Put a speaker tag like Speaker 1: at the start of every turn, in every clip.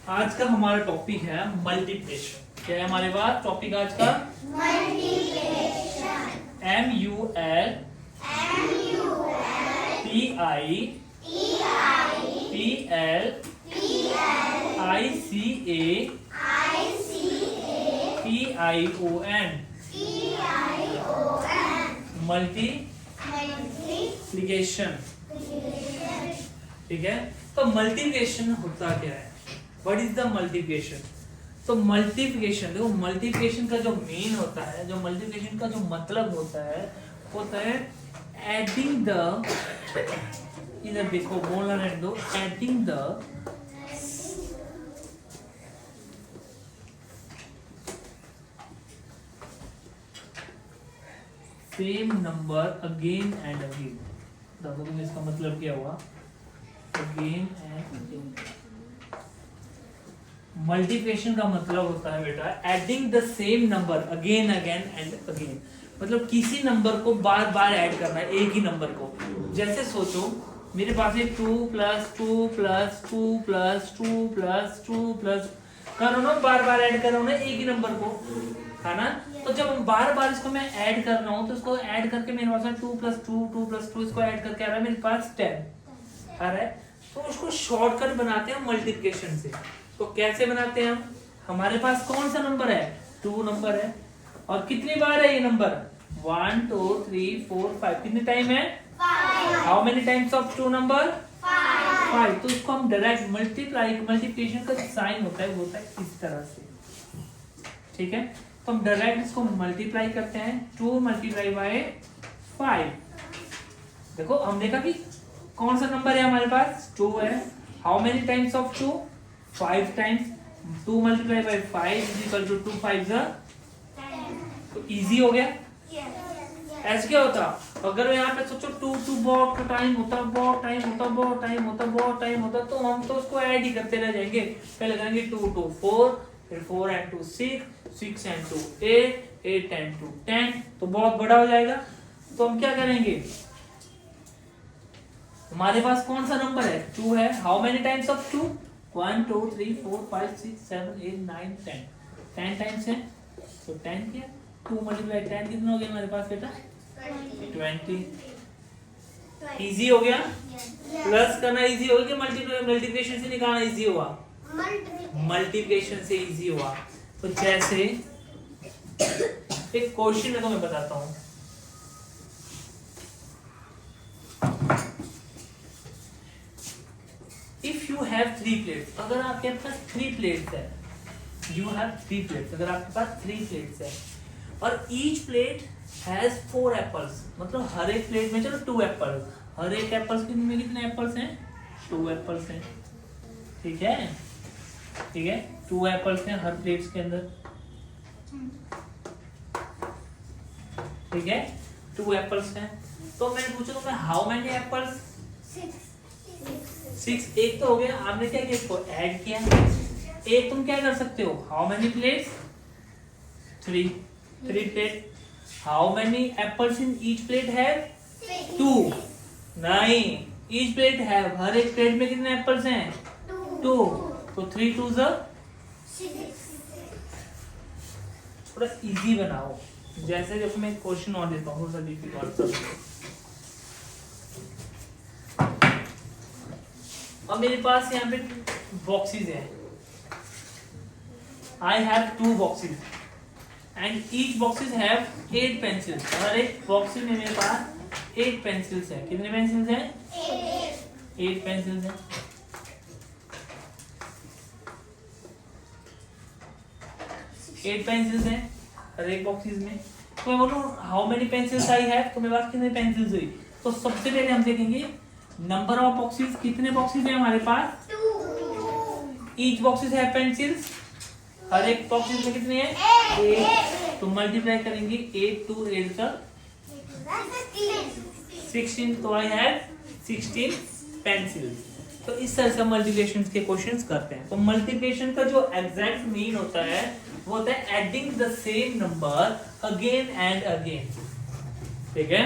Speaker 1: आज का हमारा टॉपिक है मल्टीप्लिकेशन। क्या है हमारे पास टॉपिक आज का?
Speaker 2: मल्टीप्लिकेशन।
Speaker 1: MULTIPLICATION multiplication. ठीक है, तो मल्टीप्लिकेशन होता क्या है? What is the multiplication? तो मल्टीप्लिकेशन देखो, मल्टीप्लिकेशन का जो मेन होता है, जो मल्टीप्लिकेशन का जो मतलब होता है एडिंग द, इधर देखो बोलना रहने दो, adding the same number again and again. देखो तुम इसका मतलब क्या हुआ? Again and again. मल्टीप्लिकेशन का मतलब होता है बेटा adding the same number again again and again. मतलब किसी नंबर को बार बार ऐड करना है, एक ही नंबर को। जैसे सोचो मेरे पास है 2 + 2 + 2 + 2 + 2 प्लस कर रहा हूँ, बार बार ऐड कर रहा हूँ ना एक ही नंबर को, है ना? तो जब बार बार इसको मैं ऐड कर रहा हूँ तो इसको ऐड करके मेरे पास 2 + 2 2 + 2 इसको ऐड करके आ रहा है मेरे पास 10 आ रहा है। तो उसको शॉर्टकट बनाते हैं मल्टीप्लिकेशन से। तो कैसे बनाते हैं हम? हमारे पास कौन सा नंबर है? 2 नंबर है, और कितनी बार है ये नंबर? 1 2 3 4 5। कितने टाइम है?
Speaker 2: 5।
Speaker 1: How many times of 2 number? 5। तो इसको हम डायरेक्ट मल्टीप्लिकेशन का साइन होता है वो होता है इस तरह से। ठीक है, तो हम डायरेक्ट इसको मल्टीप्लाई करते हैं। 2 × 5। देखो हम देखा कि कौन सा नंबर है हमारे पास? 2 है। How many times of 2? 5 times. 2 × 5 = 2 5 तो इजी हो गया। ऐसे क्या होता अगर यहाँ पे सोचो 2 बहुत टाइम होता, तो हम तो उसको ऐड ही करते रह जाएंगे। पहले करेंगे 2 2 4, फिर 4 and 2 6, 6 and 2 8, 8 and 2 10, तो बहुत बड़ा हो जाएगा। तो हम क्या करेंगे? हमारे पास कौन सा नंबर है? 2 है। How many times of 2? 1 2 3 4 5 6 7 8 9 10। 10 times है तो 10 किया। 2 × 10 कितना हो गया हमारे पास बेटा? 20। इजी हो गया। प्लस करना इजी हो गया, मल्टीप्लिकेशन से निकालना इजी हुआ? मल्टीप्लिकेशन से इजी हुआ। तो जैसे एक क्वेश्चन है तो मैं बताता हूं। इफ यू हैव 3 प्लेट्स, अगर आपके पास 3 प्लेट्स है, यू हैव 3 प्लेट्स, अगर आपके पास 3 प्लेट्स है और ईच प्लेट हैज 4 एप्पल्स, मतलब हर एक प्लेट में चलो 2 एप्पल, हर एक एप्पल्स में कितने एप्पल्स हैं? 2 एप्पल्स हैं। ठीक है, ठीक है, 2 एप्पल्स हैं हर प्लेट्स के अंदर। ठीक है, 2 एप्पल्स हैं। तो मैंने पूछा तो मैं हाउ मेनी एप्पल्स? 6। एक तो हो गया। आपने क्या किया? इसको ऐड किया। एक तुम क्या कर सकते हो? How many plates? 3 plate. How many apples in each plate है? 2। नहीं, ईच प्लेट है, हर एक प्लेट में कितने एप्पल्स हैं? 2। तो 3 2 थोड़ा इजी बनाओ। जैसे जब मैं क्वेश्चन और देता हूँ थोड़ा डिफिकल्ट। अब मेरे पास यहाँ पे बॉक्सेस हैं। I have 2 boxes and each boxes have 8 pencils. हर एक बॉक्स में मेरे पास 8 पेंसिल्स हैं। कितने पेंसिल्स हैं? 8 पेंसिल्स हैं। एट पेंसिल्स हैं हर एक बॉक्सेस में। तो मैं बोलूँ how many pencils I have, तो मेरे पास कितने पेंसिल्स हुई? तो सबसे पहले हम देखेंगे नंबर ऑफ बॉक्सेस। कितने बॉक्सेस हैं हमारे पास? 2। ईच बॉक्सेस है पेंसिल्स, हर एक बॉक्सेस में कितने हैं? 8। तो मल्टीप्लाई करेंगे 8 2 8 का 16। तो आई हैव 16 पेंसिल्स। तो इस तरह से मल्टीप्लिकेशन के क्वेश्चंस करते हैं। तो मल्टीप्लिकेशन का जो एग्जैक्ट मीन होता है वो होता है adding the same number again and again. ठीक है,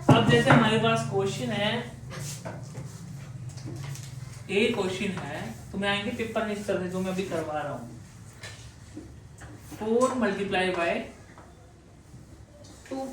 Speaker 1: अब जैसे हमारे पास क्वेश्चन है, ए क्वेश्चन है तुम्हें आएंगे पेपर में इस तरह से जो मैं अभी करवा रहा हूँ। 4 मल्टीप्लाई बाय 2,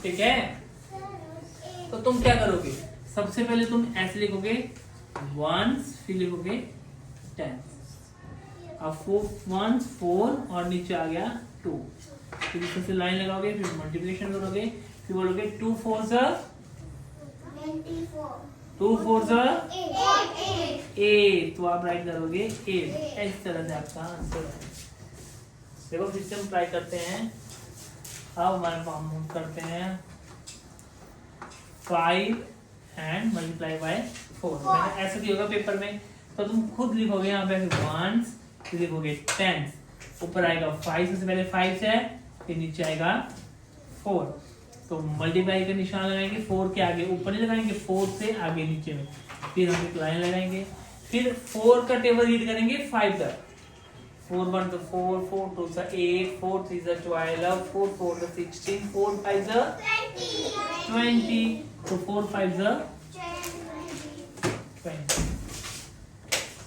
Speaker 1: ठीक है। तो तुम क्या करोगे, सबसे पहले तुम ऐसे लिखोगे 1, फिर लिखोगे 10, अब 4 4 और नीचे आ गया 2, फिर इस तरह से लाइन लगाओगे, फिर मल्टीप्लिकेशन करोगे, फिर बोलोगे 2 4 2 4 8, तो आप राइट करोगे 8। इस तरह से आपका आंसर है। देखो फिर से हम ट्राई करते हैं। अब हमारे हम करते हैं 5 एंड मल्टीप्लाई बाय 4। मैंने ऐसे दिया होगा पेपर में, तो तुम खुद लिखोगे यहाँ पे 1, फिर लिखोगे 10, ऊपर आएगा 5, सबसे पहले 5 है, फिर नीचे आएगा 4, तो मल्टीप्लाई का निशान लगाएंगे 4 के आगे, ऊपर नहीं लगाएंगे, 4 से आगे नीचे में, फिर हम एक लाइन लगाएंगे, फिर 4 का टेबल रीड करेंगे 5 तक। 4 1 तो 4, 4 2 8, 4 3 12, 4 4 16, 4 5 20, तो 4 5 20।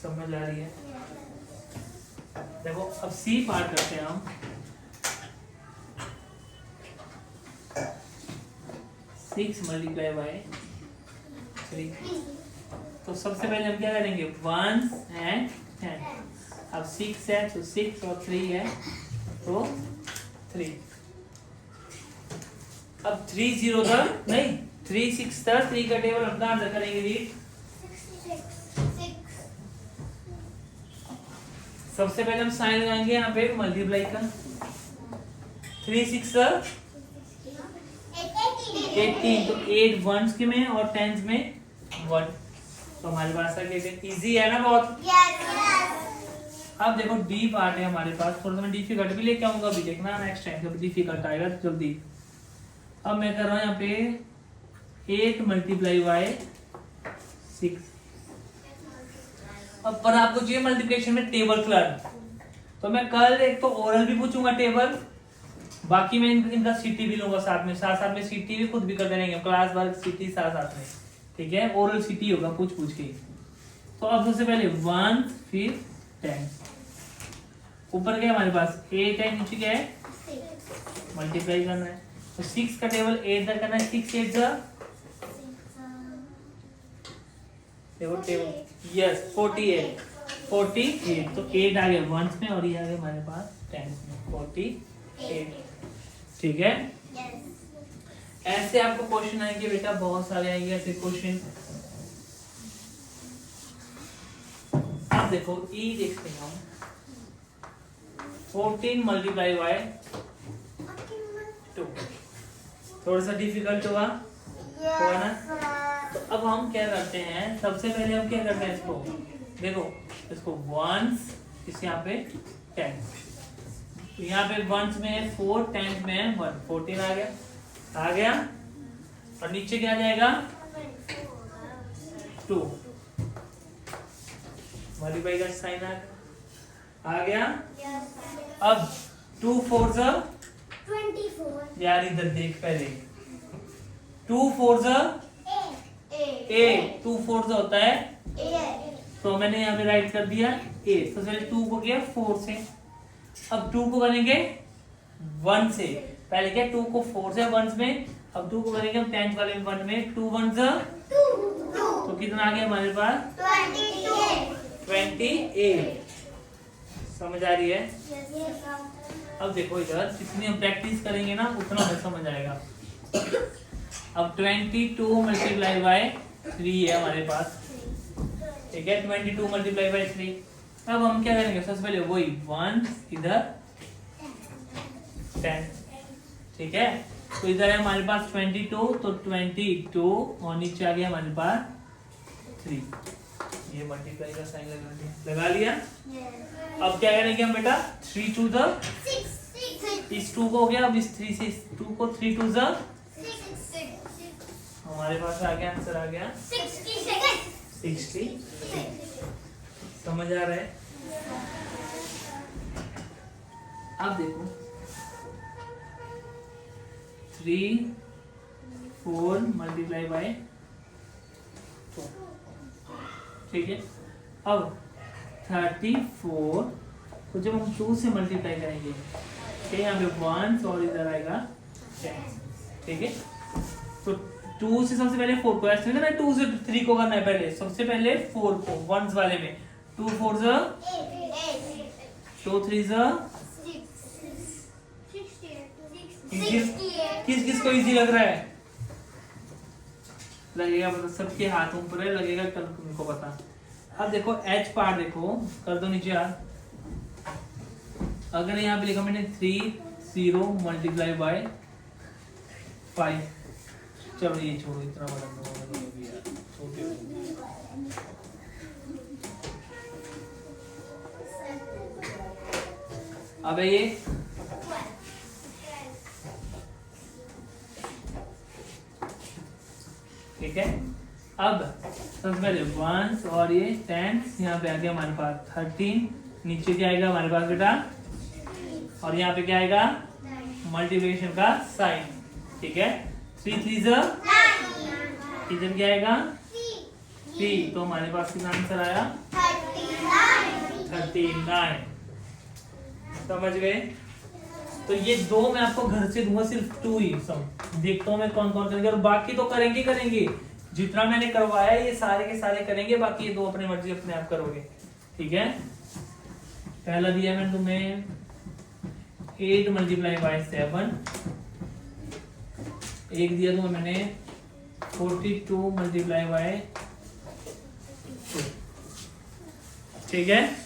Speaker 1: समझ आ रही है? देखो अब सी पार्ट करते हैं हम। 6 मल्टीप्लाई बाय 3, तो सबसे पहले हम क्या करेंगे 1 एंड 10। अब 6 है तो 6 और 3 है तो 3। अब 3 0 था नहीं, 3 6 था, 3 का टेबल अपना अंदर करेंगे रीड। सबसे पहले हम साइन लगाएंगे यहाँ पे मल्टीप्लाई का। 3 6 18, तो 8 वंस के में और 10s में 1, तो हमारे पास आ गया। इजी है ना बहुत? अब देखो डी पार्ट है हमारे पास, थोड़ा सा मैं डिफिकल्ट भी लेके आऊंगा, अभी देखना नेक्स्ट टाइम जब डिफिकल्ट आएगा तो जल्दी। अब मैं कर रहा हूँ यहाँ पे 8 मल्टीप्लाई बाय 6। अब पर आपको चाहिए मल्टीप्लिकेशन में टेबल क्लर्क, तो मैं कल एक तो ओरल भी पूछूंगा टेबल, बाकी मैं इनका सीटी भी लूंगा साथ में, साथ साथ में सीटी भी खुद भी करते रहेंगे, क्लास वर्क सीटी साथ साथ में, ठीक है। ओरल सीटी होगा पूछ पूछ के। तो अब सबसे पहले 1 फिर 10, ऊपर क्या हमारे पास 8 है, नीचे क्या है मल्टीप्लाई करना है, तो 6 का टेबल 8 तक करना है। 6 8 टेबल यस 48, 48, तो 8 आ गया 1 में और ये आ गया हमारे पास 10 में 48, ठीक है। ऐसे आपको क्वेश्चन आएंगे बेटा, बहुत सारे आएंगे ऐसे क्वेश्चन। अब देखो ई देखते हैं हम, 14 मल्टीप्लाई बाय 2, थोड़ा सा डिफिकल्ट हुआ ना। तो अब हम क्या करते हैं, सबसे पहले हम क्या करते हैं इसको, देखो इसको 1s, इस यहाँ पे 10, तो यहाँ पे 1s में है 4, 10 में है 1, 14 आ गया, और नीचे क्या आ जाएगा 2, मल्टीप्लाई का साइन आ गया। अब 2 4 24, यार इधर देख पहले, 2 4 8, 2 4 होता है 8, तो मैंने यहाँ पे राइट कर दिया 8, तो पहले 2 को किया 4 से, अब 2 को करेंगे 1 से, पहले क्या 2 को 4 से 1 में, अब 2 को करेंगे हम 10 वाले 1 में, 2 1 तो कितना आ गया हमारे पास 28। समझ आ रही है? अब देखो इधर जितनी हम प्रैक्टिस करेंगे ना उतना हमें समझ आएगा। अब 22 मल्टीप्लाई बाय 3 है हमारे पास, ठीक है, 22 मल्टीप्लाई बाय 3। अब हम क्या करेंगे, सबसे पहले वही 1 इधर 10, ठीक है, तो इधर है हमारे पास 22, तो 22 और नीचे आ गया हमारे पास 3, ये मल्टीप्लाई का साइन लगा लिया। अब क्या करेंगे हम बेटा, 3 2 इस 2 को हो गया, अब इस 3 से इस 2 को 3 2 हमारे पास आ गया, आंसर आ गया 60। समझ आ रहा है? अब देखो 3 4 मल्टीप्लाई बाय 2, ठीक है। अब 34 को जब हम 2 से मल्टीप्लाई करेंगे, ठीक है, यहाँ पे 1 और इधर आएगा 10, ठीक है। तो 2 से सबसे पहले 4 को ऐसे करना है, 2 से 3 को करना है पहले, सबसे पहले 4 को वंस वाले में, 2 4 ज़ा 2 3 ज़ा, किस किस को इजी लग रहा है? लगेगा मतलब सबके हाथों पर है, लगेगा कल तुमको पता। अब देखो एच पार्ट देखो, कर दो नीचे यार। अगर यहाँ पे लिखा मैंने 30 मल्टीप्लाई बाय 5, चलो ये छोड़ो, इतना बड़ा यार, छोटे। अब ये ठीक है। अब सबसे पहले 1 और ये 10, यहाँ पे आ गया हमारे पास 13, नीचे क्या आएगा हमारे पास बेटा, और यहाँ पे क्या आएगा मल्टीप्लिकेशन का साइन, ठीक है। 3 3 ज़ा, इधर क्या आएगा 3, तो हमारे पास कितना आंसर आया 39। समझ गए? तो ये 2 मैं आपको घर से दूंगा, सिर्फ 2 ही सम, देखता हूँ मैं कौन कौन करेंगे, और बाकी तो करेंगे, जितना मैंने करवाया ये सारे के सारे करेंगे, बाकी ये 2 अपनी मर्जी अपने आप करोगे, ठीक है। पहला दिया मैंने तुम्हें 8 मल्टीप्लाई बाय 7, एक दिया तुम्हें मैंने 42 मल्टीप्लाई बाय 2, ठीक है।